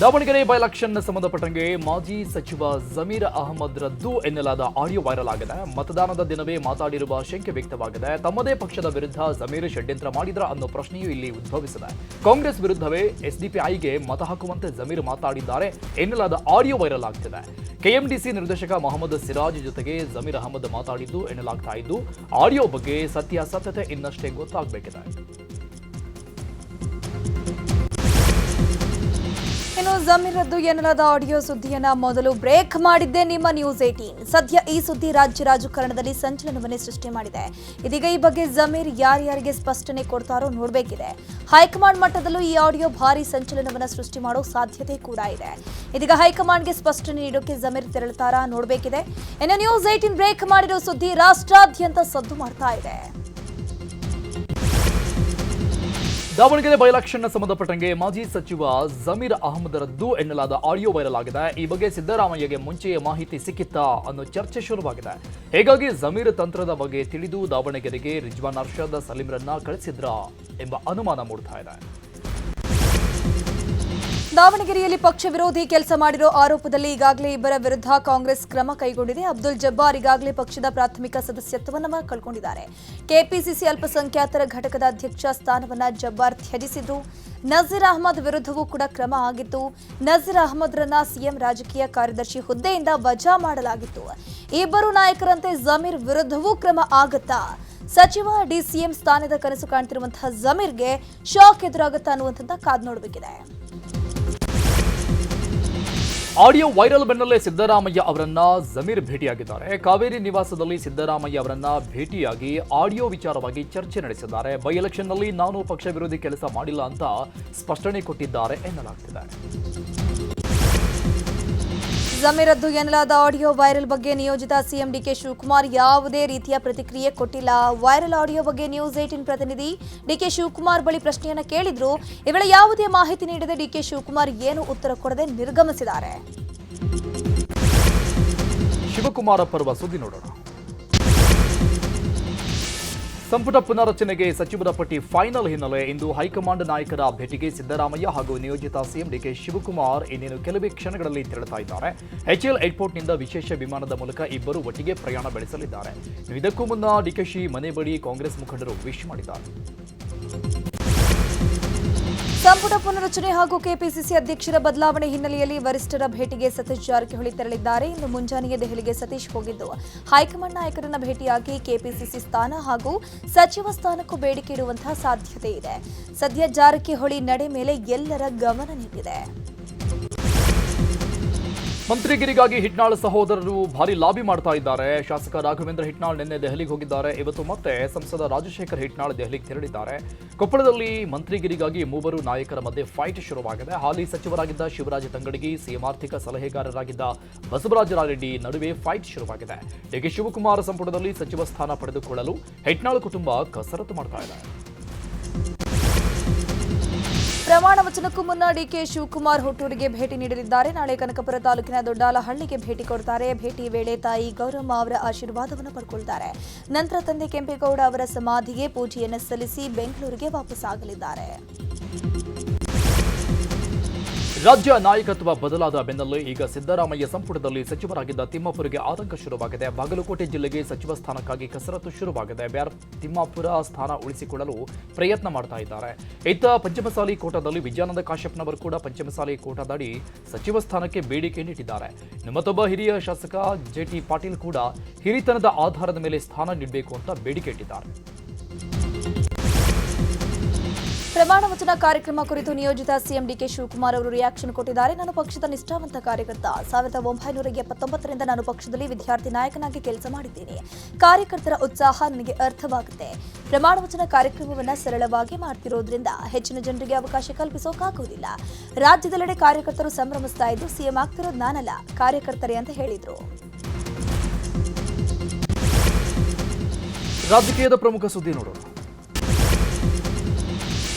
Davanagere by election ಸಂಬಂಧಪಟ್ಟಂಗೆ ಮಾಜಿ ಸಚಿವ ಜಮೀರ್ ಅಹಮದ್ ರದ್ದು ಎನ್ನಲಾದ ಆಡಿಯೋ ವೈರಲ್ ಆಗಿದೆ. ಮತದಾನದ ದಿನವೇ ಮಾತಾಡಿರುವ ಶಂಕೆ ವ್ಯಕ್ತವಾಗಿದೆ. ತಮ್ಮದೇ ಪಕ್ಷದ ವಿರುದ್ಧ ಜಮೀರ್ ಷಡ್ಯಂತ್ರ ಮಾಡಿದ್ರ ಅನ್ನೋ ಪ್ರಶ್ನೆಯೂ ಇಲ್ಲಿ ಉದ್ಭವಿಸಿದೆ. ಕಾಂಗ್ರೆಸ್ ವಿರುದ್ಧವೇ ಎಸ್ಡಿಪಿಐಗೆ ಮತ ಹಾಕುವಂತೆ ಜಮೀರ್ ಮಾತಾಡಿದ್ದಾರೆ ಎನ್ನಲಾದ ಆಡಿಯೋ ವೈರಲ್ ಆಗ್ತಿದೆ. ಕೆಎಂಡಿಸಿ ನಿರ್ದೇಶಕ ಮೊಹಮ್ಮದ್ ಸಿರಾಜ್ ಜೊತೆಗೆ ಜಮೀರ್ ಅಹಮದ್ ಮಾತಾಡಿದ್ದು ಎನ್ನಲಾಗ್ತಾ ಇದ್ದು, ಆಡಿಯೋ ಬಗ್ಗೆ ಸತ್ಯಾಸತ್ಯತೆ ಇನ್ನಷ್ಟೇ ಗೊತ್ತಾಗಬೇಕಿದೆ. ಇನ್ನು ಜಮೀರ್ ರದ್ದು ಎನ್ನಲಾದ ಆಡಿಯೋ ಸುದ್ದಿಯನ್ನ ಮೊದಲು ಬ್ರೇಕ್ ಮಾಡಿದ್ದೆ ನಿಮ್ಮ ನ್ಯೂಸ್ 18. ಸದ್ಯ ಈ ಸುದ್ದಿ ರಾಜ್ಯ ರಾಜಕಾರಣದಲ್ಲಿ ಸಂಚಲನವನ್ನೇ ಸೃಷ್ಟಿ ಮಾಡಿದೆ. ಇದೀಗ ಈ ಬಗ್ಗೆ ಜಮೀರ್ ಯಾರ್ಯಾರಿಗೆ ಸ್ಪಷ್ಟನೆ ಕೊಡ್ತಾರೋ ನೋಡಬೇಕಿದೆ. ಹೈಕಮಾಂಡ್ ಮಟ್ಟದಲ್ಲೂ ಈ ಆಡಿಯೋ ಭಾರಿ ಸಂಚಲನವನ್ನ ಸೃಷ್ಟಿ ಮಾಡೋ ಸಾಧ್ಯತೆ ಕೂಡ ಇದೆ. ಇದೀಗ ಹೈಕಮಾಂಡ್ಗೆ ಸ್ಪಷ್ಟನೆ ನೀಡೋಕೆ ಜಮೀರ್ ತೆರಳುತ್ತಾರಾ ನೋಡಬೇಕಿದೆ. ಇನ್ನು ನ್ಯೂಸ್ 18 ಬ್ರೇಕ್ ಮಾಡಿರೋ ಸುದ್ದಿ ರಾಷ್ಟ್ರಾದ್ಯಂತ ಸದ್ದು ಮಾಡ್ತಾ ಇದೆ. ದಾವಣಗೆರೆ ಬೈ ಎಲೆಕ್ಷನ್ ಸಂಬಂಧಪಟ್ಟಂಗೆ ಮಾಜಿ ಸಚಿವ ಜಮೀರ್ ಅಹಮದ್ ರದ್ದು ಎನ್ನಲಾದ ಆಡಿಯೋ ವೈರಲ್ ಆಗಿದೆ. ಈ ಬಗ್ಗೆ ಸಿದ್ದರಾಮಯ್ಯಗೆ ಮುಂಚೆಯೇ ಮಾಹಿತಿ ಸಿಕ್ಕಿತ್ತಾ ಅನ್ನೋ ಚರ್ಚೆ ಶುರುವಾಗಿದೆ. ಹೀಗಾಗಿ ಜಮೀರ್ ತಂತ್ರದ ಬಗ್ಗೆ ತಿಳಿದು ದಾವಣಗೆರೆಗೆ ರಿಜ್ವಾನ್ ಅರ್ಷದ್ ಸಲೀಂರನ್ನ ಕಳಿಸಿದ್ರಾ ಎಂಬ ಅನುಮಾನ ಮೂಡ್ತಾ ಇದೆ. ದಾವಣಗೆರೆಯಲ್ಲಿ ಪಕ್ಷ ವಿರೋಧಿ ಕೆಲಸ ಮಾಡಿರೋ ಆರೋಪದಲ್ಲಿ ಈಗಾಗಲೇ ಇಬ್ಬರ ವಿರುದ್ಧ ಕಾಂಗ್ರೆಸ್ ಕ್ರಮ ಕೈಗೊಂಡಿದೆ. ಅಬ್ದುಲ್ ಜಬ್ಬಾರ್ ಈಗಾಗಲೇ ಪಕ್ಷದ ಪ್ರಾಥಮಿಕ ಸದಸ್ಯತ್ವವನ್ನು ಕಳ್ಕೊಂಡಿದ್ದಾರೆ. ಕೆಪಿಸಿಸಿ ಅಲ್ಪಸಂಖ್ಯಾತರ ಘಟಕದ ಅಧ್ಯಕ್ಷ ಸ್ಥಾನವನ್ನ ಜಬ್ಬಾರ್ ತ್ಯಜಿಸಿದ್ರು. ನಜೀರ್ ಅಹಮದ್ ವಿರುದ್ಧವೂ ಕೂಡ ಕ್ರಮ ಆಗಿತ್ತು. ನಜೀರ್ ಅಹಮದ್ರನ್ನ ಸಿಎಂ ರಾಜಕೀಯ ಕಾರ್ಯದರ್ಶಿ ಹುದ್ದೆಯಿಂದ ವಜಾ ಮಾಡಲಾಗಿತ್ತು. ಇಬ್ಬರು ನಾಯಕರಂತೆ ಜಮೀರ್ ವಿರುದ್ಧವೂ ಕ್ರಮ ಆಗತ್ತಾ? ಸಚಿವ ಡಿಸಿಎಂ ಸ್ಥಾನದ ಕನಸು ಕಾಣ್ತಿರುವಂತಹ ಜಮೀರ್ಗೆ ಶಾಕ್ ಎದುರಾಗುತ್ತಾ ಅನ್ನುವಂಥದ್ದು ಕಾದು ನೋಡಬೇಕಿದೆ. ಆಡಿಯೋ ವೈರಲ್ ಬೆನ್ನಲ್ಲೇ ಸಿದ್ದರಾಮಯ್ಯ ಅವರನ್ನ ಜಮೀರ್ ಭೇಟಿಯಾಗಿದ್ದಾರೆ. ಕಾವೇರಿ ನಿವಾಸದಲ್ಲಿ ಸಿದ್ದರಾಮಯ್ಯ ಅವರನ್ನ ಭೇಟಿಯಾಗಿ ಆಡಿಯೋ ವಿಚಾರವಾಗಿ ಚರ್ಚೆ ನಡೆಸಿದ್ದಾರೆ. ಬೈ ಎಲೆಕ್ಷನ್ನಲ್ಲಿ ನಾನು ಪಕ್ಷ ವಿರೋಧಿ ಕೆಲಸ ಮಾಡಿಲ್ಲ ಅಂತ ಸ್ಪಷ್ಟನೆ ಕೊಟ್ಟಿದ್ದಾರೆ ಎನ್ನಲಾಗ್ತಿದೆ. ಜಮೀರ್ ರದ್ದು ಎನ್ನಲಾದ ಆಡಿಯೋ ವೈರಲ್ ಬಗ್ಗೆ ನಿಯೋಜಿತ ಸಿಎಂ ಡಿಕೆ ಶಿವಕುಮಾರ್ ಯಾವುದೇ ರೀತಿಯ ಪ್ರತಿಕ್ರಿಯೆ ಕೊಟ್ಟಿಲ್ಲ. ವೈರಲ್ ಆಡಿಯೋ ಬಗ್ಗೆ ನ್ಯೂಸ್ 18 ಪ್ರತಿನಿಧಿ ಡಿಕೆ ಶಿವಕುಮಾರ್ ಬಳಿ ಪ್ರಶ್ನೆಯನ್ನ ಕೇಳಿದ್ರು. ಈ ವೇಳೆ ಯಾವುದೇ ಮಾಹಿತಿ ನೀಡದೆ ಡಿಕೆ ಶಿವಕುಮಾರ್ ಏನು ಉತ್ತರ ಕೊಡದೆ ನಿರ್ಗಮಿಸಿದ್ದಾರೆ. ಶಿವಕುಮಾರ ಪರ್ವ ಸುದ್ದಿ ನೋಡೋಣ. ಸಂಪುಟ ಪುನರಚನೆಗೆ ಸಚಿವರ ಪಟ್ಟಿ ಫೈನಲ್ ಹಿನ್ನೆಲೆ ಇಂದು ಹೈಕಮಾಂಡ್ ನಾಯಕರ ಭೇಟಿಗೆ ಸಿದ್ದರಾಮಯ್ಯ ಹಾಗೂ ನಿಯೋಜಿತ ಸಿಎಂ ಡಿಕೆ ಶಿವಕುಮಾರ್ ಇನ್ನೇನು ಕೆಲವೇ ಕ್ಷಣಗಳಲ್ಲಿ ತೆರಳುತ್ತಾ ಇದ್ದಾರೆ. ಎಚ್ಎಲ್ ಏರ್ಪೋರ್ಟ್ನಿಂದ ವಿಶೇಷ ವಿಮಾನದ ಮೂಲಕ ಇಬ್ಬರು ಒಟ್ಟಿಗೆ ಪ್ರಯಾಣ ಬೆಳೆಸಲಿದ್ದಾರೆ. ಇದಕ್ಕೂ ಮುನ್ನ ಡಿಕೆಶಿ ಮನೆ ಬಳಿ ಕಾಂಗ್ರೆಸ್ ಮುಖಂಡರು ವಿಶ್ ಮಾಡಿದ್ದಾರೆ. ಸಂಪುಟ ಪುನರಚನೆ ಹಾಗೂ ಕೆಪಿಸಿಸಿ ಅಧ್ಯಕ್ಷರ ಬದಲಾವಣೆ ಹಿನ್ನೆಲೆಯಲ್ಲಿ ವರಿಷ್ಠರ ಭೇಟಿಗೆ ಸತೀಶ್ ಜಾರಕಿಹೊಳಿ ತೆರಳಿದ್ದಾರೆ. ಇಂದು ಮುಂಜಾನೆಯೇ ದೆಹಲಿಗೆ ಸತೀಶ್ ಹೋಗಿದ್ದು ಹೈಕಮಾಂಡ್ ನಾಯಕರನ್ನ ಭೇಟಿಯಾಗಿ ಕೆಪಿಸಿಸಿ ಸ್ಥಾನ ಹಾಗೂ ಸಚಿವ ಸ್ಥಾನಕ್ಕೂ ಬೇಡಿಕೆ ಇಡುವಂತಹ ಸಾಧ್ಯತೆ ಇದೆ. ಸದ್ಯ ಜಾರಕಿಹೊಳಿ ನಡೆ ಮೇಲೆ ಎಲ್ಲರ ಗಮನ ನೀಡಿದೆ. ಮಂತ್ರಿಗಿರಿಗಾಗಿ ಹಿಟ್ನಾಳ್ ಸಹೋದರರು ಭಾರಿ ಲಾಬಿ ಮಾಡ್ತಾ ಇದ್ದಾರೆ. ಶಾಸಕ ರಾಘವೇಂದ್ರ ಹಿಟ್ನಾಳ್ ನಿನ್ನೆ ದೆಹಲಿಗೆ ಹೋಗಿದ್ದಾರೆ. ಇವತ್ತು ಮತ್ತೆ ಸಂಸದ ರಾಜಶೇಖರ್ ಹಿಟ್ನಾಳ್ ದೆಹಲಿಗೆ ತೆರಳಿದ್ದಾರೆ. ಕೊಪ್ಪಳದಲ್ಲಿ ಮಂತ್ರಿಗಿರಿಗಾಗಿ ಮೂವರು ನಾಯಕರ ಮಧ್ಯೆ ಫೈಟ್ ಶುರುವಾಗಿದೆ. ಹಾಲಿ ಸಚಿವರಾಗಿದ್ದ ಶಿವರಾಜ ತಂಗಡಗಿ, ಸಿಎಂ ಆರ್ಥಿಕ ಸಲಹೆಗಾರರಾಗಿದ್ದ ಬಸವರಾಜ ರೆಡ್ಡಿ ನಡುವೆ ಫೈಟ್ ಶುರುವಾಗಿದೆ. ಡಿಕೆ ಶಿವಕುಮಾರ್ ಸಂಪುಟದಲ್ಲಿ ಸಚಿವ ಸ್ಥಾನ ಪಡೆದುಕೊಳ್ಳಲು ಹಿಟ್ನಾಳ್ ಕುಟುಂಬ ಕಸರತ್ತು ಮಾಡ್ತಾ ಇದೆ. ಪ್ರಮಾಣ ವಚನಕ್ಕೂ ಮುನ್ನ ಡಿಕೆ ಶಿವಕುಮಾರ್ ಹುಟ್ಟೂರಿಗೆ ಭೇಟಿ ನೀಡಲಿದ್ದಾರೆ. ನಾಳೆ ಕನಕಪುರ ತಾಲೂಕಿನ ದೊಡ್ಡಾಲಹಳ್ಳಿಗೆ ಭೇಟಿ ಕೊಡ್ತಾರೆ. ಭೇಟಿ ವೇಳೆ ತಾಯಿ ಗೌರಮ್ಮ ಅವರ ಆಶೀರ್ವಾದವನ್ನು ಪಡ್ಕೊಳ್ತಾರೆ. ನಂತರ ತಂದೆ ಕೆಂಪೇಗೌಡ ಅವರ ಸಮಾಧಿಗೆ ಪೂಜೆಯನ್ನು ಸಲ್ಲಿಸಿ ಬೆಂಗಳೂರಿಗೆ ವಾಪಸ್ಸಾಗಲಿದ್ದಾರೆ. ರಾಜ್ಯ ನಾಯಕತ್ವ ಬದಲಾದ ಬೆನ್ನಲ್ಲೇ ಈಗ ಸಿದ್ದರಾಮಯ್ಯ ಸಂಪುಟದಲ್ಲಿ ಸಚಿವರಾಗಿದ್ದ ತಿಮ್ಮಾಪುರಗೆ ಆತಂಕ ಶುರುವಾಗಿದೆ. ಬಾಗಲಕೋಟೆ ಜಿಲ್ಲೆಗೆ ಸಚಿವ ಸ್ಥಾನಕ್ಕಾಗಿ ಕಸರತ್ತು ಶುರುವಾಗಿದೆ. ತಿಮ್ಮಾಪುರ ಸ್ಥಾನ ಉಳಿಸಿಕೊಳ್ಳಲು ಪ್ರಯತ್ನ ಮಾಡ್ತಾ ಇದ್ದಾರೆ. ಇತ್ತ ಪಂಚಮಸಾಲಿ ಕೋಟಾದಲ್ಲಿ ವಿಜಯಾನಂದ ಕಾಶ್ಯಪ್ನವರು ಕೂಡ ಪಂಚಮಸಾಲಿ ಕೋಟಾದಡಿ ಸಚಿವ ಸ್ಥಾನಕ್ಕೆ ಬೇಡಿಕೆ ನೀಡಿದ್ದಾರೆ. ಮತ್ತೊಬ್ಬ ಹಿರಿಯ ಶಾಸಕ ಜೆಟಿ ಪಾಟೀಲ್ ಕೂಡ ಹಿರಿತನದ ಆಧಾರದ ಮೇಲೆ ಸ್ಥಾನ ನೀಡಬೇಕು ಅಂತ ಬೇಡಿಕೆ ಇಟ್ಟಿದ್ದಾರೆ. ಪ್ರಮಾಣ ವಚನ ಕಾರ್ಯಕ್ರಮ ಕುರಿತು ನಿಯೋಜಿತ ಸಿಎಂ ಡಿಕೆ ಶಿವಕುಮಾರ್ ಅವರು ರಿಯಾಕ್ಷನ್ ಕೊಟ್ಟಿದ್ದಾರೆ. ನಾನು ಪಕ್ಷದ ನಿಷ್ಠಾವಂತ ಕಾರ್ಯಕರ್ತ. 1979ರಿಂದ ನಾನು ಪಕ್ಷದಲ್ಲಿ ವಿದ್ಯಾರ್ಥಿ ನಾಯಕನಾಗಿ ಕೆಲಸ ಮಾಡಿದ್ದೇನೆ. ಕಾರ್ಯಕರ್ತರ ಉತ್ಸಾಹ ನನಗೆ ಅರ್ಥವಾಗುತ್ತೆ. ಪ್ರಮಾಣ ವಚನ ಕಾರ್ಯಕ್ರಮವನ್ನು ಸರಳವಾಗಿ ಮಾಡ್ತಿರೋದ್ರಿಂದ ಹೆಚ್ಚಿನ ಜನರಿಗೆ ಅವಕಾಶ ಕಲ್ಪಿಸೋಕಾಗುವುದಿಲ್ಲ. ರಾಜ್ಯದೆಲ್ಲೆಡೆ ಕಾರ್ಯಕರ್ತರು ಸಂಭ್ರಮಿಸ್ತಾ ಇದ್ದು ಸಿಎಂ ಆಗ್ತಿರೋದು ನಾನಲ್ಲ, ಕಾರ್ಯಕರ್ತರೇ ಅಂತ ಹೇಳಿದ್ರು. ರಾಜಕೀಯದ ಪ್ರಮುಖ ಸುದ್ದಿ ನೋಡೋಣ.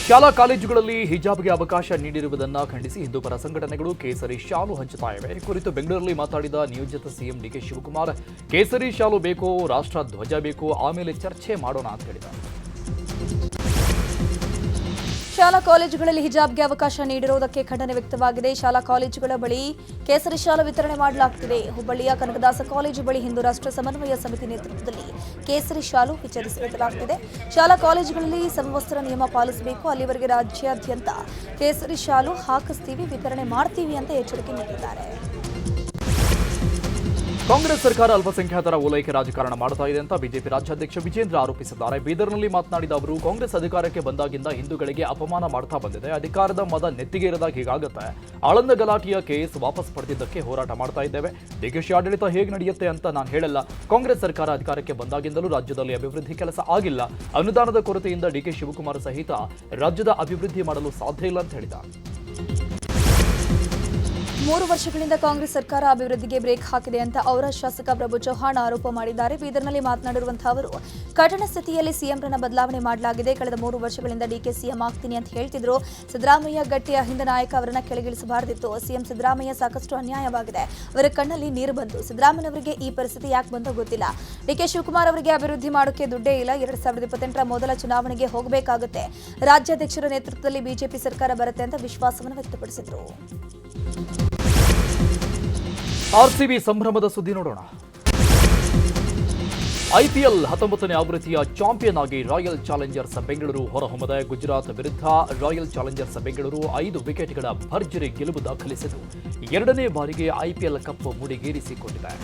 ಶಾಲಾ ಕಾಲೇಜುಗಳಲ್ಲಿ ಹಿಜಾಬ್ಗೆ ಅವಕಾಶ ನೀಡಿರುವುದನ್ನು ಖಂಡಿಸಿ ಹಿಂದೂಪರ ಸಂಘಟನೆಗಳು ಕೇಸರಿ ಶಾಲು ಹಂಚುತ್ತಾ ಇವೆ. ಈ ಕುರಿತು ಬೆಂಗಳೂರಲ್ಲಿ ಮಾತಾಡಿದ ನಿಯೋಜಿತ ಸಿಎಂ ಡಿಕೆ ಶಿವಕುಮಾರ್, ಕೇಸರಿ ಶಾಲು ಬೇಕೋ, ರಾಷ್ಟ್ರ ಧ್ವಜ ಬೇಕೋ, ಆಮೇಲೆ ಚರ್ಚೆ ಮಾಡೋಣ ಅಂತ ಹೇಳಿದ್ದಾರೆ. ಶಾಲಾ ಕಾಲೇಜುಗಳಲ್ಲಿ ಹಿಜಾಬ್ಗೆ ಅವಕಾಶ ನೀಡಿರುವುದಕ್ಕೆ ಖಂಡನೆ ವ್ಯಕ್ತವಾಗಿದೆ. ಶಾಲಾ ಕಾಲೇಜುಗಳ ಬಳಿ ಕೇಸರಿ ಶಾಲು ವಿತರಣೆ ಮಾಡಲಾಗುತ್ತಿದೆ. ಹುಬ್ಬಳ್ಳಿಯ ಕನಕದಾಸ ಕಾಲೇಜು ಬಳಿ ಹಿಂದೂ ರಾಷ್ಟ್ರ ಸಮನ್ವಯ ಸಮಿತಿ ನೇತೃತ್ವದಲ್ಲಿ ಕೇಸರಿ ಶಾಲು ವಿತರಿಸಲಾಗುತ್ತಿದೆ. ಶಾಲಾ ಕಾಲೇಜುಗಳಲ್ಲಿ ಸಮವಸ್ತ್ರ ನಿಯಮ ಪಾಲಿಸಬೇಕು. ಅಲ್ಲಿವರೆಗೆ ರಾಜ್ಯಾದ್ಯಂತ ಕೇಸರಿ ಶಾಲು ಹಾಕಿಸ್ತೀವಿ, ವಿತರಣೆ ಮಾಡ್ತೀವಿ ಅಂತ ಎಚ್ಚರಿಕೆ ನೀಡಿದ್ದಾರೆ. ಕಾಂಗ್ರೆಸ್ ಸರ್ಕಾರ ಅಲ್ಪಸಂಖ್ಯಾತರ ಓಲೈಕೆ ರಾಜಕಾರಣ ಮಾಡ್ತಾ ಇದೆ ಅಂತ ಬಿಜೆಪಿ ರಾಜ್ಯಾಧ್ಯಕ್ಷ ವಿಜೇಂದ್ರ ಆರೋಪಿಸಿದ್ದಾರೆ. ಬೀದರ್ನಲ್ಲಿ ಮಾತನಾಡಿದ ಅವರು, ಕಾಂಗ್ರೆಸ್ ಅಧಿಕಾರಕ್ಕೆ ಬಂದಾಗಿಂದ ಹಿಂದೂಗಳಿಗೆ ಅಪಮಾನ ಮಾಡ್ತಾ ಬಂದಿದೆ. ಅಧಿಕಾರದ ಮದ ನೆತ್ತಿಗೆ ಇರದಾಗ ಹೀಗಾಗುತ್ತೆ. ಆಳಂದ ಗಲಾಟೆಯ ಕೇಸ್ ವಾಪಸ್ ಪಡೆದಿದ್ದಕ್ಕೆ ಹೋರಾಟ ಮಾಡ್ತಾ ಇದ್ದೇವೆ. ಡಿಕೆಶಿ ಆಡಳಿತ ಹೇಗೆ ನಡೆಯುತ್ತೆ ಅಂತ ನಾನು ಹೇಳಲ್ಲ. ಕಾಂಗ್ರೆಸ್ ಸರ್ಕಾರ ಅಧಿಕಾರಕ್ಕೆ ಬಂದಾಗಿಂದಲೂ ರಾಜ್ಯದಲ್ಲಿ ಅಭಿವೃದ್ಧಿ ಕೆಲಸ ಆಗಿಲ್ಲ. ಅನುದಾನದ ಕೊರತೆಯಿಂದ ಡಿಕೆ ಶಿವಕುಮಾರ್ ಸಹಿತ ರಾಜ್ಯದ ಅಭಿವೃದ್ಧಿ ಮಾಡಲು ಸಾಧ್ಯ ಇಲ್ಲ ಅಂತ ಹೇಳಿದ್ದಾರೆ. 3 ವರ್ಷಗಳಿಂದ ಕಾಂಗ್ರೆಸ್ ಸರ್ಕಾರ ಅಭಿವೃದ್ಧಿಗೆ ಬ್ರೇಕ್ ಹಾಕಿದೆ ಅಂತ ಅವರ ಶಾಸಕ ಪ್ರಭು ಚೌಹಾಣ್ ಆರೋಪ ಮಾಡಿದ್ದಾರೆ. ಬೀದರ್ನಲ್ಲಿ ಮಾತನಾಡಿರುವಂತಹ ಅವರು, ಕಠಿಣ ಸ್ಥಿತಿಯಲ್ಲಿ ಸಿಎಂರನ್ನ ಬದಲಾವಣೆ ಮಾಡಲಾಗಿದೆ. ಕಳೆದ 3 ವರ್ಷಗಳಿಂದ ಡಿಕೆ ಸಿಎಂ ಆಗ್ತೀನಿ ಅಂತ ಹೇಳ್ತಿದ್ರು. ಸಿದ್ದರಾಮಯ್ಯ ಗಟ್ಟಿಯ ಹಿಂದ ನಾಯಕ ಅವರನ್ನ ಕೆಳಗಿಳಿಸಬಾರದಿತ್ತು. ಸಿಎಂ ಸಿದ್ದರಾಮಯ್ಯ ಸಾಕಷ್ಟು ಅನ್ಯಾಯವಾಗಿದೆ. ಅವರ ಕಣ್ಣಲ್ಲಿ ನೀರು ಬಂತು. ಸಿದ್ದರಾಮಯ್ಯನವರಿಗೆ ಈ ಪರಿಸ್ಥಿತಿ ಯಾಕೆ ಬಂತೋ ಗೊತ್ತಿಲ್ಲ. ಡಿಕೆ ಶಿವಕುಮಾರ್ ಅವರಿಗೆ ಅಭಿವೃದ್ಧಿ ಮಾಡೋಕೆ ದುಡ್ಡೇ ಇಲ್ಲ. 2028ರ ಮೊದಲ ಚುನಾವಣೆಗೆ ಹೋಗಬೇಕಾಗುತ್ತೆ. ರಾಜ್ಯಾಧ್ಯಕ್ಷರ ನೇತೃತ್ವದಲ್ಲಿ ಬಿಜೆಪಿ ಸರ್ಕಾರ ಬರುತ್ತೆ ಅಂತ ವಿಶ್ವಾಸವನ್ನು ವ್ಯಕ್ತಪಡಿಸಿದರು. ಆರ್ಸಿಬಿ ಸಂಭ್ರಮದ ಸುದ್ದಿ ನೋಡೋಣ. ಐಪಿಎಲ್ 19ನೇ ಆವೃತ್ತಿಯ ಚಾಂಪಿಯನ್ ಆಗಿ ರಾಯಲ್ ಚಾಲೆಂಜರ್ಸ್ ಬೆಂಗಳೂರು ಹೊರಹೊಮ್ಮದೆ. ಗುಜರಾತ್ ವಿರುದ್ಧ ರಾಯಲ್ ಚಾಲೆಂಜರ್ಸ್ ಬೆಂಗಳೂರು 5 ವಿಕೆಟ್ಗಳ ಭರ್ಜರಿ ಗೆಲುವು ದಾಖಲಿಸಿದ್ದು 2ನೇ ಬಾರಿಗೆ ಐಪಿಎಲ್ ಕಪ್ ಮುಡಿಗೇರಿಸಿಕೊಂಡಿದೆ.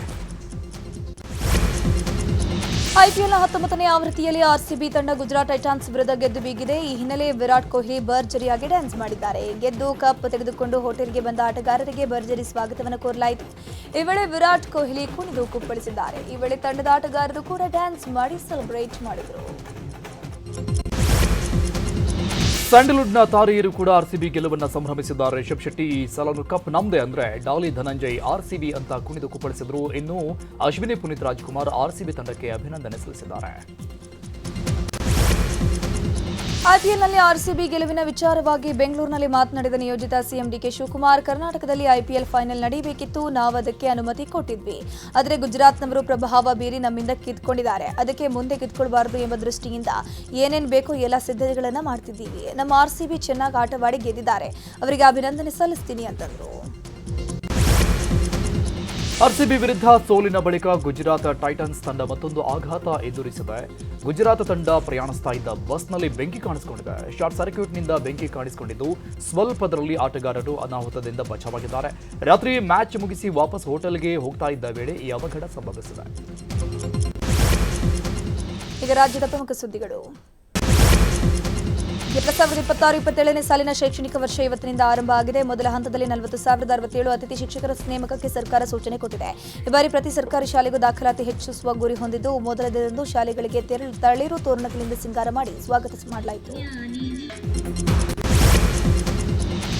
ಐಪಿಎಲ್ನ 19ನೇ ಆವೃತ್ತಿಯಲ್ಲಿ ಆರ್ಸಿಬಿ ತಂಡ ಗುಜರಾತ್ ಟೈಟಾನ್ಸ್ ವಿರುದ್ಧ ಗೆದ್ದು ಬೀಗಿದೆ. ಈ ಹಿನ್ನೆಲೆ ವಿರಾಟ್ ಕೊಹ್ಲಿ ಭರ್ಜರಿಯಾಗಿ ಡ್ಯಾನ್ಸ್ ಮಾಡಿದ್ದಾರೆ. ಗೆದ್ದು ಕಪ್ ತೆಗೆದುಕೊಂಡು ಹೋಟೆಲ್ಗೆ ಬಂದ ಆಟಗಾರರಿಗೆ ಭರ್ಜರಿ ಸ್ವಾಗತವನ್ನು ಕೋರಲಾಯಿತು. ಈ ವೇಳೆ ವಿರಾಟ್ ಕೊಹ್ಲಿ ಕುಣಿದು ಕುಪ್ಪಳಿಸಿದ್ದಾರೆ. ಈ ವೇಳೆ ತಂಡದ ಆಟಗಾರರು ಕೂಡ ಡ್ಯಾನ್ಸ್ ಮಾಡಿ ಸೆಲೆಬ್ರೇಟ್ ಮಾಡಿದರು. ಸ್ಯಾಂಡಲ್ವುಡ್ನ ತಾರೆಯರು ಕೂಡ ಆರ್ಸಿಬಿ ಗೆಲುವನ್ನ ಸಂಭ್ರಮಿಸಿದ್ದಾರೆ. ರಿಷಬ್ ಶೆಟ್ಟಿ, ಈ ಸಲನು ಕಪ್ ನಮ್ದೆ ಅಂದ್ರೆ ಡಾಲಿ ಧನಂಜಯ್ ಆರ್ಸಿಬಿ ಅಂತ ಕುಣಿದು ಕುಪ್ಪಳಿಸಿದ್ರು. ಇನ್ನು ಅಶ್ವಿನಿ ಪುನೀತ್ ರಾಜ್ಕುಮಾರ್ ಆರ್ಸಿಬಿ ತಂಡಕ್ಕೆ ಅಭಿನಂದನೆ ಸಲ್ಲಿಸಿದ್ದಾರೆ. ಐಪಿಎಲ್ನಲ್ಲಿ ಆರ್ಸಿಬಿ ಗೆಲುವಿನ ವಿಚಾರವಾಗಿ ಬೆಂಗಳೂರಿನಲ್ಲಿ ಮಾತನಾಡಿದ ನಿಯೋಜಿತ ಸಿಎಂ ಡಿಕೆ ಶಿವಕುಮಾರ್, ಕರ್ನಾಟಕದಲ್ಲಿ ಐಪಿಎಲ್ ಫೈನಲ್ ನಡೆಯಬೇಕಿತ್ತು. ನಾವು ಅದಕ್ಕೆ ಅನುಮತಿ ಕೊಟ್ಟಿದ್ವಿ. ಆದರೆ ಗುಜರಾತ್ನವರು ಪ್ರಭಾವ ಬೀರಿ ನಮ್ಮಿಂದ ಕಿತ್ಕೊಂಡಿದ್ದಾರೆ. ಅದಕ್ಕೆ ಮುಂದೆ ಕಿತ್ಕೊಳ್ಬಾರದು ಎಂಬ ದೃಷ್ಟಿಯಿಂದ ಏನೇನು ಬೇಕೋ ಎಲ್ಲ ಸಿದ್ಧತೆಗಳನ್ನು ಮಾಡ್ತಿದ್ದೀವಿ. ನಮ್ಮ ಆರ್ಸಿಬಿ ಚೆನ್ನಾಗಿ ಆಟವಾಡಿ ಗೆದ್ದಿದ್ದಾರೆ. ಅವರಿಗೆ ಅಭಿನಂದನೆ ಸಲ್ಲಿಸ್ತೀನಿ ಅಂತಂದ್ರು. ಆರ್ಸಿಬಿ ವಿರುದ್ಧ ಸೋಲಿನ ಬಳಿಕ ಗುಜರಾತ್ ಟೈಟನ್ಸ್ ತಂಡ ಮತ್ತೊಂದು ಆಘಾತ ಎದುರಿಸಿದೆ. ಗುಜರಾತ್ ತಂಡ ಪ್ರಯಾಣಿಸ್ತಾ ಇದ್ದ ಬಸ್ನಲ್ಲಿ ಬೆಂಕಿ ಕಾಣಿಸಿಕೊಂಡಿದೆ. ಶಾರ್ಟ್ ಸರ್ಕ್ಯೂಟ್ನಿಂದ ಬೆಂಕಿ ಕಾಣಿಸಿಕೊಂಡಿದ್ದು ಸ್ವಲ್ಪದರಲ್ಲಿ ಆಟಗಾರರು ಅನಾಹುತದಿಂದ ಬಚಾವಾಗಿದ್ದಾರೆ. ರಾತ್ರಿ ಮ್ಯಾಚ್ ಮುಗಿಸಿ ವಾಪಸ್ ಹೋಟೆಲ್ಗೆ ಹೋಗ್ತಾ ಇದ್ದ ವೇಳೆ ಈ ಅವಘಡ ಸಂಭವಿಸಿದೆ. ಈಗ ರಾಜ್ಯದ ಪ್ರಮುಖ ಸುದ್ದಿಗಳು. 2026-27ನೇ ಸಾಲಿನ ಶೈಕ್ಷಣಿಕ ವರ್ಷ ಇವತ್ತಿನಿಂದ ಆರಂಭ ಆಗಿದೆ. ಮೊದಲ ಹಂತದಲ್ಲಿ 40,067 ಅತಿಥಿ ಶಿಕ್ಷಕರ ನೇಮಕಕ್ಕೆ ಸರ್ಕಾರ ಸೂಚನೆ ಕೊಟ್ಟಿದೆ. ಈ ಬಾರಿ ಪ್ರತಿ ಸರ್ಕಾರಿ ಶಾಲೆಗೂ ದಾಖಲಾತಿ ಹೆಚ್ಚಿಸುವ ಗುರಿ ಹೊಂದಿದ್ದು, ಮೊದಲ ದಿನದಂದು ಶಾಲೆಗಳಿಗೆ ತಳಿರು ತೋರಣಗಳಿಂದ ಸಿಂಗಾರ ಮಾಡಿ ಸ್ವಾಗತ ಮಾಡಲಾಯಿತು.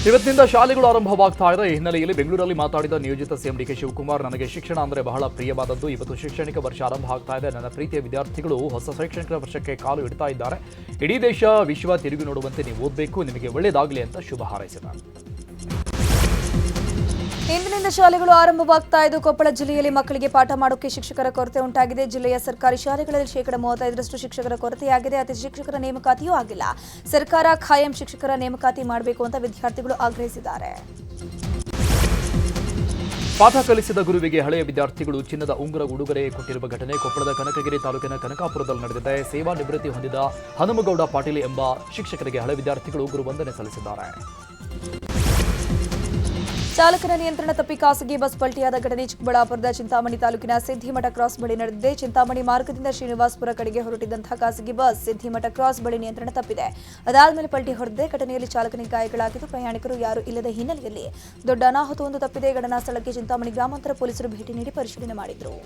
ಇವತ್ತಿನಿಂದ ಶಾಲೆಗಳು ಆರಂಭವಾಗ್ತಾ ಇದೆ. ಈ ಹಿನ್ನೆಲೆಯಲ್ಲಿ ಬೆಂಗಳೂರಲ್ಲಿ ಮಾತಾಡಿದ ನಿಯೋಜಿತ ಸಿಎಂ ಡಿಕೆ ಶಿವಕುಮಾರ್, ನನಗೆ ಶಿಕ್ಷಣ ಅಂದರೆ ಬಹಳ ಪ್ರಿಯವಾದದ್ದು. ಇವತ್ತು ಶೈಕ್ಷಣಿಕ ವರ್ಷ ಆರಂಭ ಆಗ್ತಾ ಇದೆ. ನನ್ನ ಪ್ರೀತಿಯ ವಿದ್ಯಾರ್ಥಿಗಳು ಹೊಸ ಶೈಕ್ಷಣಿಕ ವರ್ಷಕ್ಕೆ ಕಾಲು ಇಡ್ತಾ ಇದ್ದಾರೆ. ಇಡೀ ದೇಶ ವಿಶ್ವ ತಿರುಗಿ ನೋಡುವಂತೆ ನೀವು ಓದಬೇಕು. ನಿಮಗೆ ಒಳ್ಳೆಯದಾಗಲಿ ಅಂತ ಶುಭ ಹಾರೈಸಿದ್ದಾರೆ. ಇಂದಿನಿಂದ ಶಾಲೆಗಳು ಆರಂಭವಾಗ್ತಾ ಇದ್ದು, ಕೊಪ್ಪಳ ಜಿಲ್ಲೆಯಲ್ಲಿ ಮಕ್ಕಳಿಗೆ ಪಾಠ ಮಾಡೋಕೆ ಶಿಕ್ಷಕರ ಕೊರತೆ ಉಂಟಾಗಿದೆ. ಜಿಲ್ಲೆಯ ಸರ್ಕಾರಿ ಶಾಲೆಗಳಲ್ಲಿ 35% ಶಿಕ್ಷಕರ ಕೊರತೆಯಾಗಿದೆ. ಅತಿಥಿ ಶಿಕ್ಷಕರ ನೇಮಕಾತಿಯೂ ಆಗಿಲ್ಲ. ಸರ್ಕಾರ ಖಾಯಂ ಶಿಕ್ಷಕರ ನೇಮಕಾತಿ ಮಾಡಬೇಕು ಅಂತ ವಿದ್ಯಾರ್ಥಿಗಳು ಆಗ್ರಹಿಸಿದ್ದಾರೆ. ಪಾಠ ಕಲಿಸಿದ ಗುರುವಿಗೆ ಹಳೆಯ ವಿದ್ಯಾರ್ಥಿಗಳು ಚಿನ್ನದ ಉಂಗುರ ಉಡುಗೊರೆ ಕೊಟ್ಟಿರುವ ಘಟನೆ ಕೊಪ್ಪಳದ ಕನಕಗಿರಿ ತಾಲೂಕಿನ ಕನಕಾಪುರದಲ್ಲಿ ನಡೆದಿದೆ. ಸೇವಾ ನಿವೃತ್ತಿ ಹೊಂದಿದ ಹನುಮಗೌಡ ಪಾಟೀಲ್ ಎಂಬ ಶಿಕ್ಷಕರಿಗೆ ಹಳೆ ವಿದ್ಯಾರ್ಥಿಗಳು ಗುರುವಂದನೆ ಸಲ್ಲಿಸಿದ್ದಾರೆ. ಚಾಲಕನ ನಿಯಂತ್ರಣ ತಪ್ಪಿ ಖಾಸಗಿ ಬಸ್ ಪಲ್ಟಿಯಾದ ಘಟನೆ ಚಿಕ್ಕಬಳ್ಳಾಪುರದ ಚಿಂತಾಮಣಿ ತಾಲೂಕಿನ ಸಿದ್ಧಿಮಠ ಕ್ರಾಸ್ ಬಳಿ ನಡೆದಿದೆ. ಚಿಂತಾಮಣಿ ಮಾರ್ಗದಿಂದ ಶ್ರೀನಿವಾಸಪುರ ಕಡೆಗೆ ಹೊರಟಿದ್ದಂತಹ ಖಾಸಗಿ ಬಸ್ ಸಿದ್ಧಿಮಠ ಕ್ರಾಸ್ ಬಳಿ ನಿಯಂತ್ರಣ ತಪ್ಪಿದೆ. ಅದಾದಮೇಲೆ ಪಲ್ಟಿ ಹೊಡೆದಿದೆ. ಘಟನೆಯಲ್ಲಿ ಚಾಲಕನಿಗೆ ಗಾಯಗಳಾಗಿದ್ದು, ಪ್ರಯಾಣಿಕರು ಯಾರೂ ಇಲ್ಲದ ಹಿನ್ನೆಲೆಯಲ್ಲಿ ದೊಡ್ಡ ಅನಾಹುತವೊಂದು ತಪ್ಪಿದೆ. ಘಟನಾ ಸ್ಥಳಕ್ಕೆ ಚಿಂತಾಮಣಿ ಗ್ರಾಮಾಂತರ ಪೊಲೀಸರು ಭೇಟಿ ನೀಡಿ ಪರಿಶೀಲನೆ ಮಾಡಿದರು.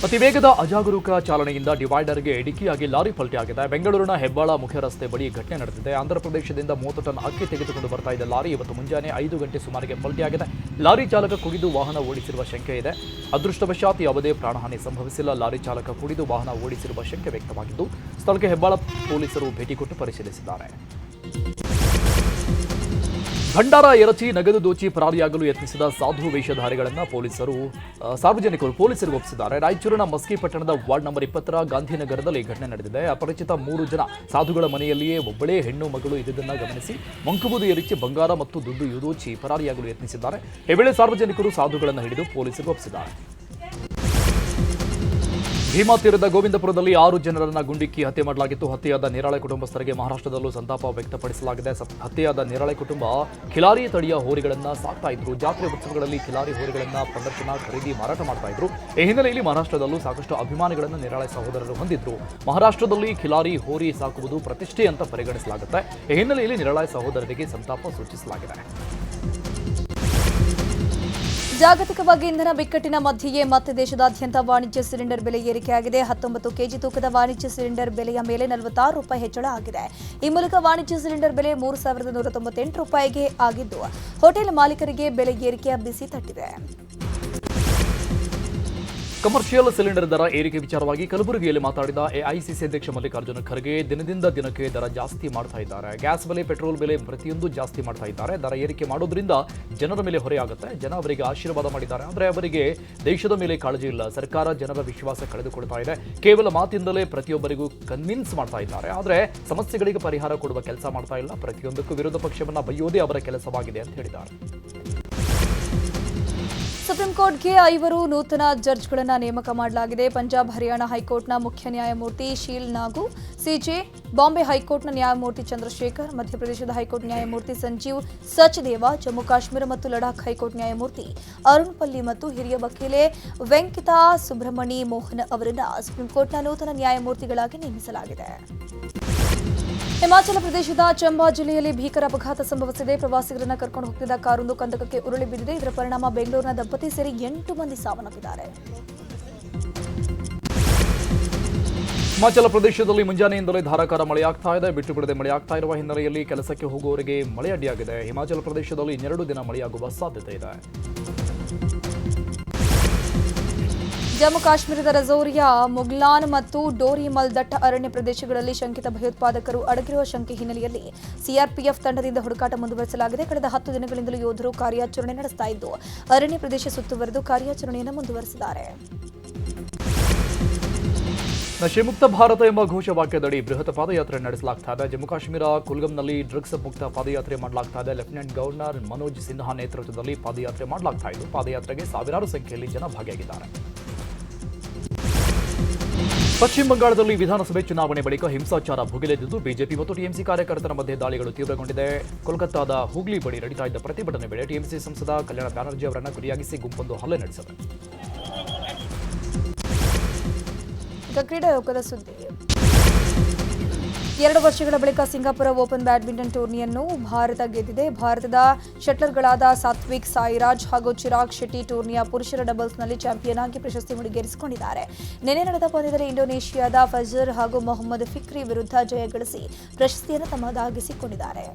ಅತಿವೇಗದ ಅಜಾಗರೂಕ ಚಾಲನೆಯಿಂದ ಡಿವೈಡರ್ಗೆ ಡಿಕ್ಕಿಯಾಗಿ ಲಾರಿ ಪಲ್ಟಿಯಾಗಿದೆ. ಬೆಂಗಳೂರಿನ ಹೆಬ್ಬಾಳ ಮುಖ್ಯ ರಸ್ತೆ ಬಳಿ ಘಟನೆ ನಡೆದಿದೆ. ಆಂಧ್ರಪ್ರದೇಶದಿಂದ 30 ಟನ್ ಅಕ್ಕಿ ತೆಗೆದುಕೊಂಡು ಬರ್ತಾ ಇದ್ದ ಲಾರಿ ಇವತ್ತು ಮುಂಜಾನೆ 5 ಗಂಟೆ ಸುಮಾರಿಗೆ ಪಲ್ಟಿಯಾಗಿದೆ. ಲಾರಿ ಚಾಲಕ ಕುಡಿದು ವಾಹನ ಓಡಿಸಿರುವ ಶಂಕೆ ಇದೆ. ಅದೃಷ್ಟವಶಾತ್ ಯಾವುದೇ ಪ್ರಾಣಹಾನಿ ಸಂಭವಿಸಿಲ್ಲ. ಲಾರಿ ಚಾಲಕ ಕುಡಿದು ವಾಹನ ಓಡಿಸಿರುವ ಶಂಕೆ ವ್ಯಕ್ತವಾಗಿದ್ದು, ಸ್ಥಳಕ್ಕೆ ಹೆಬ್ಬಾಳ ಪೊಲೀಸರು ಭೇಟಿ ಕೊಟ್ಟು ಪರಿಶೀಲಿಸಿದ್ದಾರೆ. ಭಂಡಾರ ಎರಚಿ ನಗದು ದೋಚಿ ಪರಾರಿಯಾಗಲು ಯತ್ನಿಸಿದ ಸಾಧು ವೇಷಧಾರಿಗಳನ್ನು ಸಾರ್ವಜನಿಕರು ಪೊಲೀಸರಿಗೆ ಒಪ್ಪಿಸಿದ್ದಾರೆ. ರಾಯಚೂರಿನ ಮಸ್ಕಿ ಪಟ್ಟಣದ ವಾರ್ಡ್ ನಂಬರ್ 20ರ ಗಾಂಧಿನಗರದಲ್ಲಿ ಘಟನೆ ನಡೆದಿದೆ. ಅಪರಿಚಿತ 3 ಜನ ಸಾಧುಗಳ ಮನೆಯಲ್ಲಿಯೇ ಒಬ್ಬಳೇ ಹೆಣ್ಣು ಮಗಳು ಇದ್ದುದನ್ನು ಗಮನಿಸಿ ಮಂಕುಬೂದು ಎರಚಿ ಬಂಗಾರ ಮತ್ತು ದುಡ್ಡು ದೋಚಿ ಪರಾರಿಯಾಗಲು ಯತ್ನಿಸಿದ್ದಾರೆ. ಈ ವೇಳೆ ಸಾರ್ವಜನಿಕರು ಸಾಧುಗಳನ್ನು ಹಿಡಿದು ಪೊಲೀಸರಿಗೆ ಒಪ್ಪಿಸಿದ್ದಾರೆ. ಭೀಮಾ ತೀರದ ಗೋವಿಂದಪುರದಲ್ಲಿ 6 ಜನರನ್ನ ಗುಂಡಿಕ್ಕಿ ಹತ್ಯೆ ಮಾಡಲಾಗಿತ್ತು. ಹತ್ಯೆಯಾದ ನಿರಾಳೆ ಕುಟುಂಬಸ್ಥರಿಗೆ ಮಹಾರಾಷ್ಟ್ರದಲ್ಲೂ ಸಂತಾಪ ವ್ಯಕ್ತಪಡಿಸಲಾಗಿದೆ. ಹತ್ಯೆಯಾದ ನಿರಾಳೆ ಕುಟುಂಬ ಖಿಲಾರಿ ತಳಿಯ ಹೋರಿಗಳನ್ನ ಸಾಕ್ತಾ ಇದ್ರು. ಜಾತ್ರೆ ಉತ್ಸವಗಳಲ್ಲಿ ಖಿಲಾರಿ ಹೋರಿಗಳನ್ನ ಪ್ರದರ್ಶನ, ಖರೀದಿ, ಮಾರಾಟ ಮಾಡ್ತಾ ಇದ್ರು. ಈ ಹಿನ್ನೆಲೆಯಲ್ಲಿ ಮಹಾರಾಷ್ಟ್ರದಲ್ಲೂ ಸಾಕಷ್ಟು ಅಭಿಮಾನಿಗಳನ್ನು ನಿರಾಳೆ ಸಹೋದರರು ಹೊಂದಿದ್ರು. ಮಹಾರಾಷ್ಟ್ರದಲ್ಲಿ ಖಿಲಾರಿ ಹೋರಿ ಸಾಕುವುದು ಪ್ರತಿಷ್ಠೆ ಅಂತ ಪರಿಗಣಿಸಲಾಗುತ್ತೆ. ಈ ಹಿನ್ನೆಲೆಯಲ್ಲಿ ನಿರಾಳೆ ಸಹೋದರರಿಗೆ ಸಂತಾಪ ಸೂಚಿಸಲಾಗಿದೆ. ಜಾಗತಿಕವಾಗಿ ಇಂಧನ ಬಿಕ್ಕಟ್ಟಿನ ಮಧ್ಯೆಯೇ ಮತ್ತೆ ದೇಶದಾದ್ಯಂತ ವಾಣಿಜ್ಯ ಸಿಲಿಂಡರ್ ಬೆಲೆ ಏರಿಕೆಯಾಗಿದೆ. 19 ಕೆಜಿ ತೂಕದ ವಾಣಿಜ್ಯ ಸಿಲಿಂಡರ್ ಬೆಲೆಯ ಮೇಲೆ ₹46 ಹೆಚ್ಚಳ ಆಗಿದೆ. ಈ ಮೂಲಕ ವಾಣಿಜ್ಯ ಸಿಲಿಂಡರ್ ಬೆಲೆ ₹3,198 ಆಗಿದ್ದು, ಹೋಟೆಲ್ ಮಾಲೀಕರಿಗೆ ಬೆಲೆ ಏರಿಕೆಯ ಬಿಸಿ ತಟ್ಟಿದೆ. ಕಮರ್ಷಿಯಲ್ ಸಿಲಿಂಡರ್ ದರ ಏರಿಕೆ ವಿಚಾರವಾಗಿ ಕಲಬುರಗಿಯಲ್ಲಿ ಮಾತಾಡಿದ ಎಐಸಿಸಿ ಅಧ್ಯಕ್ಷ ಮಲ್ಲಿಕಾರ್ಜುನ ಖರ್ಗೆ, ದಿನದಿಂದ ದಿನಕ್ಕೆ ದರ ಜಾಸ್ತಿ ಮಾಡ್ತಾ ಇದ್ದಾರೆ. ಗ್ಯಾಸ್ ಬೆಲೆ, ಪೆಟ್ರೋಲ್ ಬೆಲೆ ಪ್ರತಿಯೊಂದು ಜಾಸ್ತಿ ಮಾಡ್ತಾ ಇದ್ದಾರೆ. ದರ ಏರಿಕೆ ಮಾಡೋದ್ರಿಂದ ಜನರ ಮೇಲೆ ಹೊರೆಯಾಗುತ್ತೆ. ಜನ ಅವರಿಗೆ ಆಶೀರ್ವಾದ ಮಾಡಿದ್ದಾರೆ, ಆದರೆ ಅವರಿಗೆ ದೇಶದ ಮೇಲೆ ಕಾಳಜಿ ಇಲ್ಲ. ಸರ್ಕಾರ ಜನರ ವಿಶ್ವಾಸ ಕಳೆದುಕೊಳ್ತಾ ಇದೆ. ಕೇವಲ ಮಾತಿಂದಲೇ ಪ್ರತಿಯೊಬ್ಬರಿಗೂ ಕನ್ವಿನ್ಸ್ ಮಾಡ್ತಾ ಇದ್ದಾರೆ, ಆದರೆ ಸಮಸ್ಯೆಗಳಿಗೆ ಪರಿಹಾರ ಕೊಡುವ ಕೆಲಸ ಮಾಡ್ತಾ ಇಲ್ಲ. ಪ್ರತಿಯೊಂದಕ್ಕೂ ವಿರೋಧ ಪಕ್ಷವನ್ನ ಬೈಯೋದೇ ಅವರ ಕೆಲಸವಾಗಿದೆ ಅಂತ ಹೇಳಿದ್ದಾರೆ. ಸುಪ್ರೀಂ ಕೋರ್ಟ್ಗೆ 5 ನೂತನ ಜಡ್ಜ್ಗಳನ್ನು ನೇಮಕ ಮಾಡಲಾಗಿದೆ. ಪಂಜಾಬ್ ಹರಿಯಾಣ ಹೈಕೋರ್ಟ್ನ ಮುಖ್ಯ ನ್ಯಾಯಮೂರ್ತಿ ಶೀಲ್ ನಾಗು, ಸಿಜೆ, ಬಾಂಬೆ ಹೈಕೋರ್ಟ್ನ ನ್ಯಾಯಮೂರ್ತಿ ಚಂದ್ರಶೇಖರ್, ಮಧ್ಯಪ್ರದೇಶದ ಹೈಕೋರ್ಟ್ ನ್ಯಾಯಮೂರ್ತಿ ಸಂಜೀವ್ ಸಚ್ದೇವ, ಜಮ್ಮು ಕಾಶ್ಮೀರ ಮತ್ತು ಲಡಾಖ್ ಹೈಕೋರ್ಟ್ ನ್ಯಾಯಮೂರ್ತಿ ಅರುಣ್ ಪಲ್ಲಿ ಮತ್ತು ಹಿರಿಯ ವಕೀಲೆ ವೆಂಕಿತಾ ಸುಬ್ರಹ್ಮಣಿ ಮೋಹನ್ ಅವರನ್ನು ಸುಪ್ರೀಂ ಕೋರ್ಟ್ನ ನೂತನ ನ್ಯಾಯಮೂರ್ತಿಗಳಾಗಿ ನೇಮಿಸಲಾಗಿದೆ. ಹಿಮಾಚಲ ಪ್ರದೇಶದ ಚಂಬಾ ಜಿಲ್ಲೆಯಲ್ಲಿ ಭೀಕರ ಅಪಘಾತ ಸಂಭವಿಸಿದೆ. ಪ್ರವಾಸಿಗರನ್ನು ಕರ್ಕೊಂಡು ಹೋಗ್ತಿದ್ದ ಕಾರೊಂದು ಕಂದಕಕ್ಕೆ ಉರುಳಿ ಬಿದ್ದಿದೆ. ಇದರ ಪರಿಣಾಮ ಬೆಂಗಳೂರಿನ ದಂಪತಿ ಸೇರಿ 8 ಮಂದಿ ಸಾವನ್ನಪ್ಪಿದ್ದಾರೆ. ಹಿಮಾಚಲ ಪ್ರದೇಶದಲ್ಲಿ ಮುಂಜಾನೆಯಿಂದಲೇ ಧಾರಾಕಾರ ಮಳೆಯಾಗ್ತಾ ಇದೆ. ಬಿಟ್ಟು ಬಿಡದೆ ಮಳೆಯಾಗ್ತಾ ಇರುವ ಹಿನ್ನೆಲೆಯಲ್ಲಿ ಕೆಲಸಕ್ಕೆ ಹೋಗುವವರಿಗೆ ಮಳೆ ಅಡ್ಡಿಯಾಗಿದೆ. ಹಿಮಾಚಲ ಪ್ರದೇಶದಲ್ಲಿ 2 ದಿನ ಮಳೆಯಾಗುವ ಸಾಧ್ಯತೆ ಇದೆ. ಜಮ್ಮು ಕಾಶ್ಮೀರದ ರಜೌರಿಯ ಮುಗ್ಲಾನ್ ಮತ್ತು ಡೋರಿಮಲ್ ದಟ್ಟ ಅರಣ್ಯ ಪ್ರದೇಶಗಳಲ್ಲಿ ಶಂಕಿತ ಭಯೋತ್ಪಾದಕರು ಅಡಗಿರುವ ಶಂಕೆ ಹಿನ್ನೆಲೆಯಲ್ಲಿ ಸಿಆರ್ಪಿಎಫ್ ತಂಡದಿಂದ ಹುಡುಕಾಟ ಮುಂದುವರಿಸಲಾಗಿದೆ. ಕಳೆದ 10 ದಿನಗಳಿಂದಲೂ ಯೋಧರು ಕಾರ್ಯಾಚರಣೆ ನಡೆಸ್ತಾ ಇದ್ದು, ಅರಣ್ಯ ಪ್ರದೇಶ ಸುತ್ತುವರೆದು ಕಾರ್ಯಾಚರಣೆಯನ್ನು ಮುಂದುವರಿಸಿದ್ದಾರೆ. ನಶೆಮುಕ್ತ ಭಾರತ ಎಂಬ ಘೋಷವಾಕ್ಯದಡಿ ಬೃಹತ್ ಪಾದಯಾತ್ರೆ ನಡೆಸಲಾಗ್ತಾ ಇದೆ. ಜಮ್ಮು ಕಾಶ್ಮೀರ ಕುಲ್ಗಂನಲ್ಲಿ ಡ್ರಗ್ಸ್ ಮುಕ್ತ ಪಾದಯಾತ್ರೆ ಮಾಡಲಾಗ್ತಾ ಇದೆ. ಲೆಫ್ಟಿನೆಂಟ್ ಗವರ್ನರ್ ಮನೋಜ್ ಸಿನ್ಹಾ ನೇತೃತ್ವದಲ್ಲಿ ಪಾದಯಾತ್ರೆ ಮಾಡಲಾಗ್ತಾ ಇದ್ದು, ಪಾದಯಾತ್ರೆಗೆ ಸಾವಿರಾರು ಸಂಖ್ಯೆಯಲ್ಲಿ ಜನ ಭಾಗಿಯಾಗಿದ್ದಾರೆ. ಪಶ್ಚಿಮ ಬಂಗಾಳದಲ್ಲಿ ವಿಧಾನಸಭೆ ಚುನಾವಣೆ ಬಳಿಕ ಹಿಂಸಾಚಾರ ಭುಗಿಲೆದ್ದಿದ್ದು, ಬಿಜೆಪಿ ಮತ್ತು ಟಿಎಂಸಿ ಕಾರ್ಯಕರ್ತರ ಮಧ್ಯೆ ದಾಳಿಗಳು ತೀವ್ರಗೊಂಡಿದೆ. ಕೋಲ್ಕತ್ತಾದ ಹುಗ್ಲಿ ಬಳಿ ನಡೀತಾ ಇದ್ದ ಪ್ರತಿಭಟನೆ ವೇಳೆ ಟಿಎಂಸಿ ಸಂಸದ ಕಲ್ಯಾಣ ಬ್ಯಾನರ್ಜಿ ಅವರನ್ನು ಗುರಿಯಾಗಿಸಿ ಗುಂಪೊಂದು ಹಲ್ಲೆ ನಡೆಸಿದೆ. ಕ್ರೀಡಾ ಲೋಕದ ಸುದ್ದಿ. 2 ವರ್ಷಗಳ ಬಳಿಕ ಸಿಂಗಾಪುರ ಓಪನ್ ಬ್ಯಾಡ್ಮಿಂಟನ್ ಟೂರ್ನಿಯನ್ನು ಭಾರತ ಗೆದ್ದಿದೆ. ಭಾರತದ ಶಟ್ಲರ್ಗಳಾದ ಸಾತ್ವಿಕ್ ಸಾಯಿರಾಜ್ ಹಾಗೂ ಚಿರಾಗ್ ಶೆಟ್ಟಿ ಟೂರ್ನಿಯ ಪುರುಷರ ಡಬಲ್ಸ್ನಲ್ಲಿ ಚಾಂಪಿಯನ್ ಆಗಿ ಪ್ರಶಸ್ತಿ ಮುಡಿಗೇರಿಸಿಕೊಂಡಿದ್ದಾರೆ. ನಿನ್ನೆ ನಡೆದ ಪಂದ್ಯದಲ್ಲಿ ಇಂಡೋನೇಷಿಯಾದ ಫಜರ್ ಹಾಗೂ ಮೊಹಮ್ಮದ್ ಫಿಕ್ರಿ ವಿರುದ್ಧ ಜಯ ಗಳಿಸಿ ಪ್ರಶಸ್ತಿಯನ್ನು ತಮ್ಮದಾಗಿಸಿಕೊಂಡಿದ್ದಾರೆ.